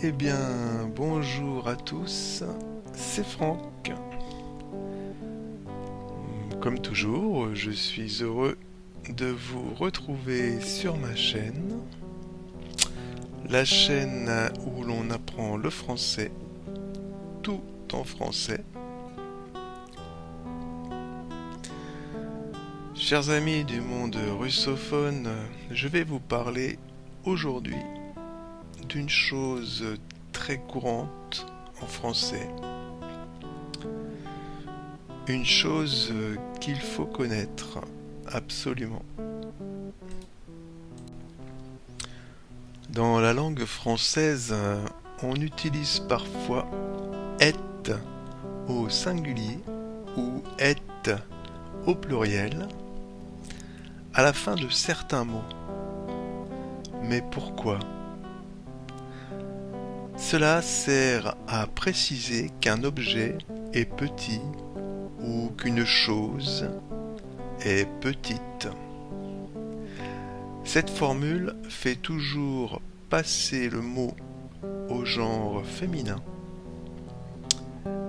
Eh bien, bonjour à tous, c'est Franck. Comme toujours, je suis heureux de vous retrouver sur ma chaîne, la chaîne où l'on apprend le français, tout en français. Chers amis du monde russophone, je vais vous parler aujourd'hui d'une chose très courante en français. Une chose qu'il faut connaître absolument. Dans la langue française, on utilise parfois être au singulier ou être au pluriel à la fin de certains mots. Mais pourquoi ? Cela sert à préciser qu'un objet est petit ou qu'une chose est petite. Cette formule fait toujours passer le mot au genre féminin.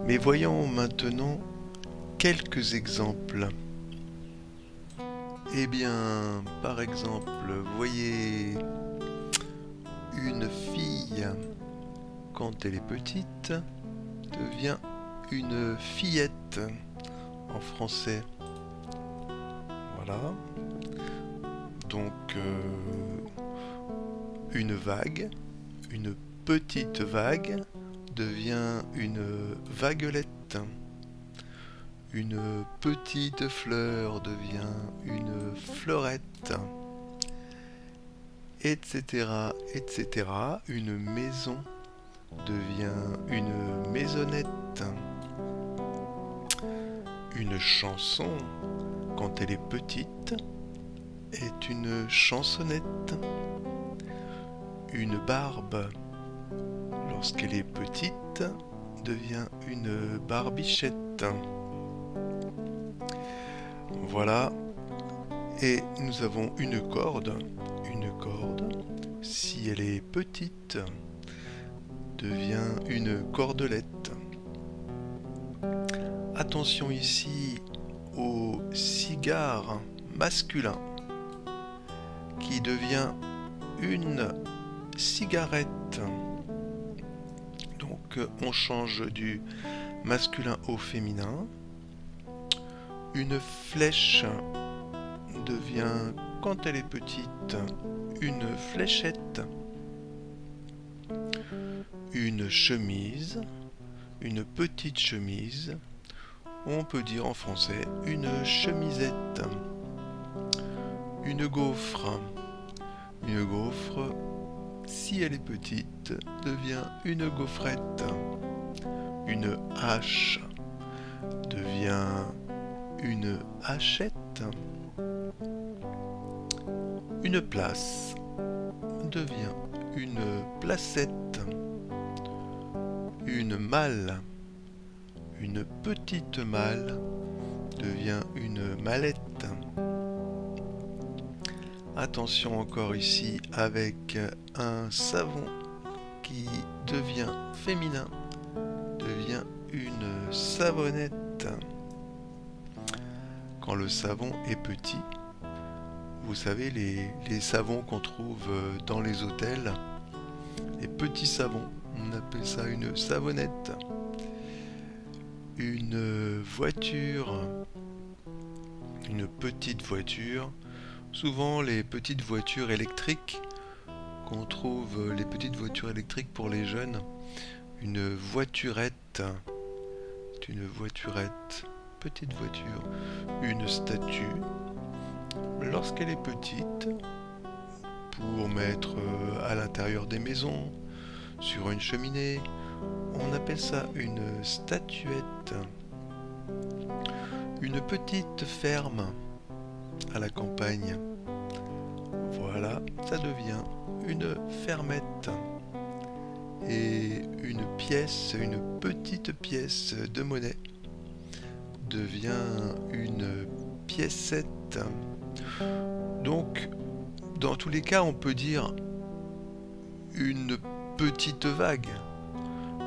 Mais voyons maintenant quelques exemples. Eh bien, par exemple, voyez une fille, quand elle est petite, devient une fillette en français. Voilà. Donc, une vague, une petite vague, devient une vaguelette. Une petite fleur devient une fleurette. Etc. etc. Une maison devient une maisonnette. Une chanson, quand elle est petite, est une chansonnette. Une barbe, lorsqu'elle est petite, devient une barbichette. Voilà. Et nous avons une corde. Une corde, si elle est petite, devient une cordelette. Attention ici au cigare masculin qui devient une cigarette. Donc on change du masculin au féminin. Une flèche devient, quand elle est petite, une fléchette. Une chemise, une petite chemise, on peut dire en français une chemisette. Une gaufre, si elle est petite, devient une gaufrette. Une hache devient une hachette. Une place devient une placette. Une malle, une petite malle, devient une mallette. Attention encore ici avec un savon qui devient féminin, devient une savonnette. Quand le savon est petit, vous savez les savons qu'on trouve dans les hôtels, les petits savons, on appelle ça une savonnette. Une voiture, une petite voiture, souvent les petites voitures électriques qu'on trouve, les petites voitures électriques pour les jeunes, une voiturette, c'est une voiturette, petite voiture. Une statue, lorsqu'elle est petite, pour mettre à l'intérieur des maisons, sur une cheminée, on appelle ça une statuette. Une petite ferme à la campagne, voilà, ça devient une fermette. Et une pièce, une petite pièce de monnaie devient une piécette. Donc, dans tous les cas, on peut dire une petite vague,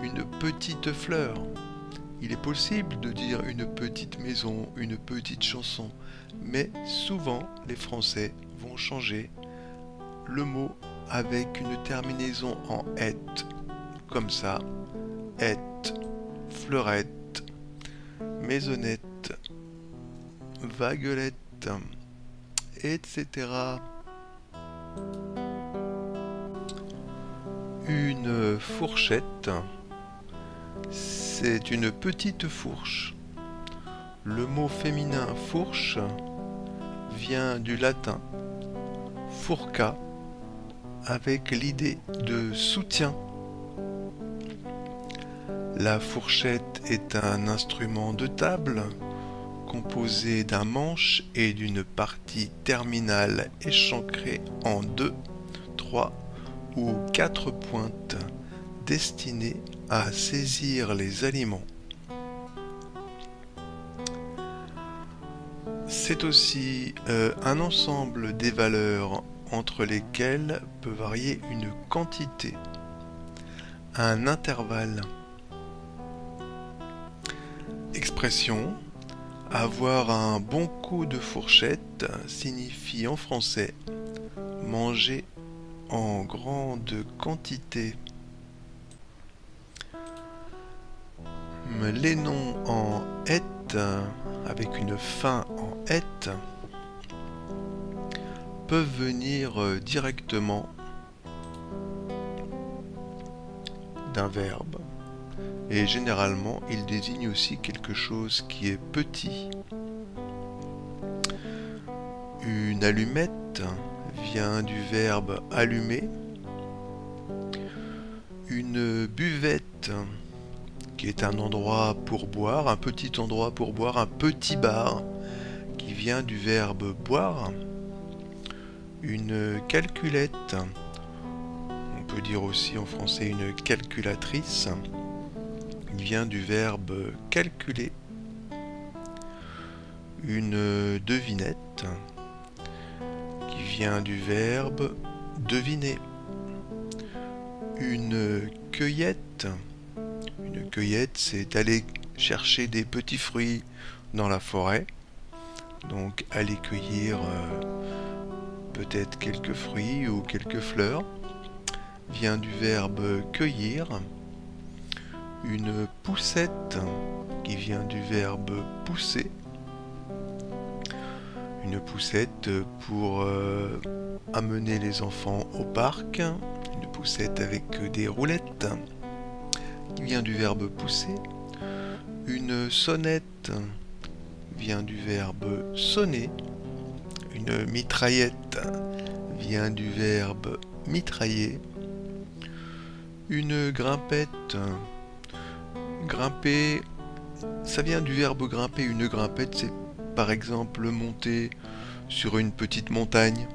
une petite fleur. Il est possible de dire une petite maison, une petite chanson, mais souvent les Français vont changer le mot avec une terminaison en « et », comme ça, « et », fleurette, maisonnette, vaguelette, etc. Une fourchette, c'est une petite fourche. Le mot féminin fourche vient du latin furca avec l'idée de soutien. La fourchette est un instrument de table composé d'un manche et d'une partie terminale échancrée en 2, 3 ou 4 pointes destinées à saisir les aliments. C'est aussi un ensemble des valeurs entre lesquelles peut varier une quantité, un intervalle. Expression: avoir un bon coup de fourchette signifie en français manger en grande quantité. Les noms en « et » avec une fin en « et » peuvent venir directement d'un verbe et généralement ils désignent aussi quelque chose qui est petit. Une allumette vient du verbe allumer. Une buvette qui est un endroit pour boire, un petit endroit pour boire, un petit bar qui vient du verbe boire. Une calculette, on peut dire aussi en français une calculatrice, qui vient du verbe calculer. Une devinette qui vient du verbe deviner. Une cueillette, c'est aller chercher des petits fruits dans la forêt, donc aller cueillir peut-être quelques fruits ou quelques fleurs, vient du verbe cueillir. Une poussette qui vient du verbe pousser. Une poussette pour amener les enfants au parc. Une poussette avec des roulettes qui vient du verbe pousser. Une sonnette vient du verbe sonner. Une mitraillette vient du verbe mitrailler. Une grimpette, grimper, ça vient du verbe grimper. Une grimpette, c'est par exemple monter sur une petite montagne,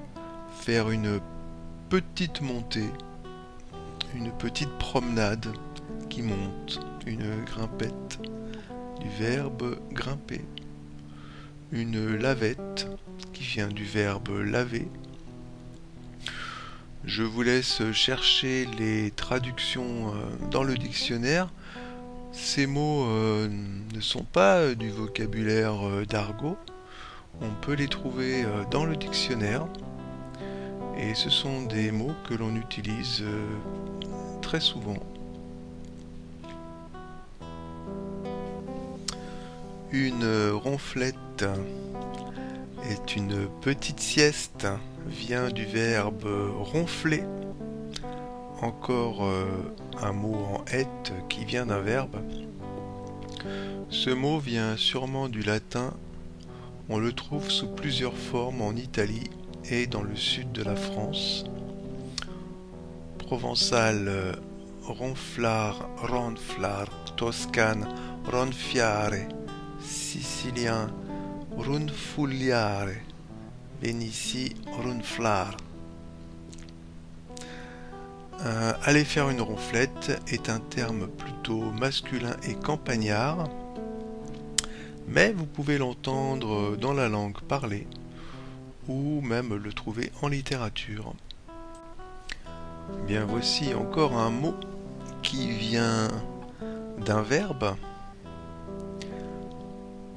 faire une petite montée, une petite promenade qui monte, une grimpette, du verbe grimper. Une lavette qui vient du verbe laver. Je vous laisse chercher les traductions dans le dictionnaire. Ces mots ne sont pas du vocabulaire d'argot. On peut les trouver dans le dictionnaire. Et ce sont des mots que l'on utilise très souvent. Une ronflette est une petite sieste, vient du verbe ronfler. Encore un mot en « et » qui vient d'un verbe. Ce mot vient sûrement du latin. On le trouve sous plusieurs formes en Italie et dans le sud de la France. Provençal, ronflar, ronflar. Toscane, ronfiare. Sicilien, runfugliare. Vénitie, runflar. Aller faire une ronflette est un terme plutôt masculin et campagnard, mais vous pouvez l'entendre dans la langue parlée ou même le trouver en littérature. Bien, voici encore un mot qui vient d'un verbe.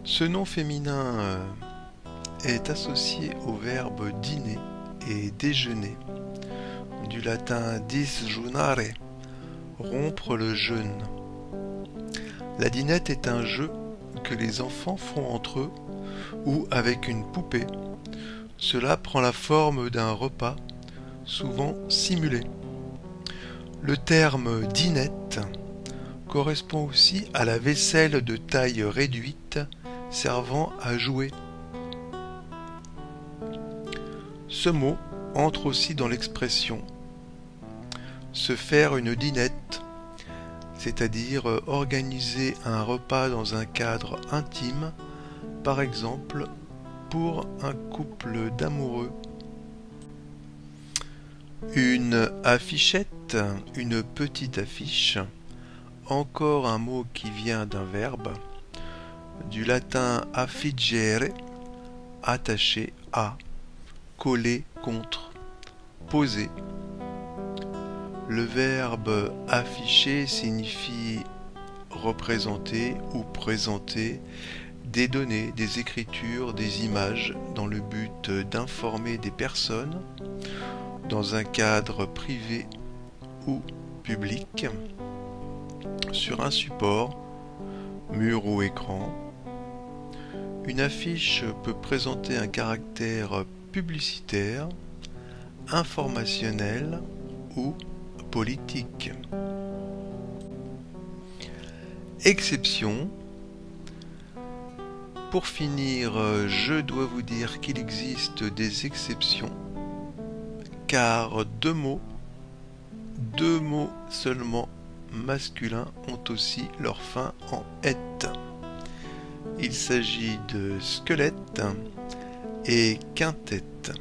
Ce nom féminin est associé au verbe dîner et déjeuner, du latin disjunare, rompre le jeûne. La dînette est un jeu que les enfants font entre eux ou avec une poupée. Cela prend la forme d'un repas, souvent simulé. Le terme dînette correspond aussi à la vaisselle de taille réduite servant à jouer. Ce mot entre aussi dans l'expression se faire une dînette, c'est-à-dire organiser un repas dans un cadre intime, par exemple pour un couple d'amoureux. Une affichette, une petite affiche, encore un mot qui vient d'un verbe, du latin affiggere, attaché à, coller contre, poser. Le verbe afficher signifie représenter ou présenter des données, des écritures, des images dans le but d'informer des personnes dans un cadre privé ou public sur un support, mur ou écran. Une affiche peut présenter un caractère publicitaire, informationnel ou politique. Exception. Pour finir, je dois vous dire qu'il existe des exceptions, car deux mots seulement masculins ont aussi leur fin en -ette. Il s'agit de squelette et quintette.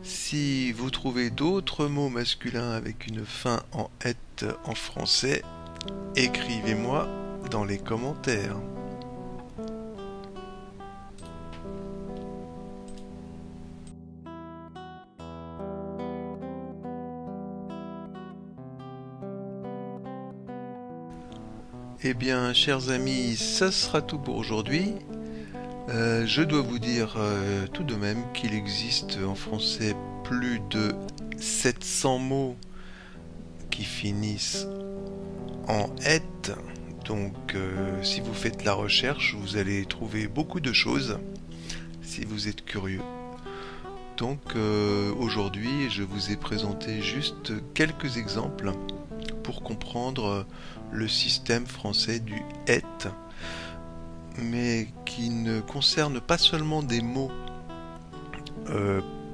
Si vous trouvez d'autres mots masculins avec une fin en -ette en français, écrivez-moi dans les commentaires. Eh bien, chers amis, ça sera tout pour aujourd'hui. Je dois vous dire tout de même qu'il existe en français plus de 700 mots qui finissent en -ette. Donc, si vous faites la recherche, vous allez trouver beaucoup de choses, si vous êtes curieux. Donc, aujourd'hui, je vous ai présenté juste quelques exemples pour comprendre le système français du -ette, mais qui ne concerne pas seulement des mots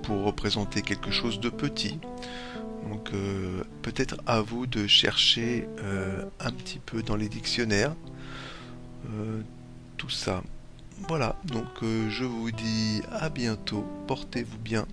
pour représenter quelque chose de petit. Donc peut-être à vous de chercher un petit peu dans les dictionnaires tout ça. Voilà, donc je vous dis à bientôt, portez-vous bien.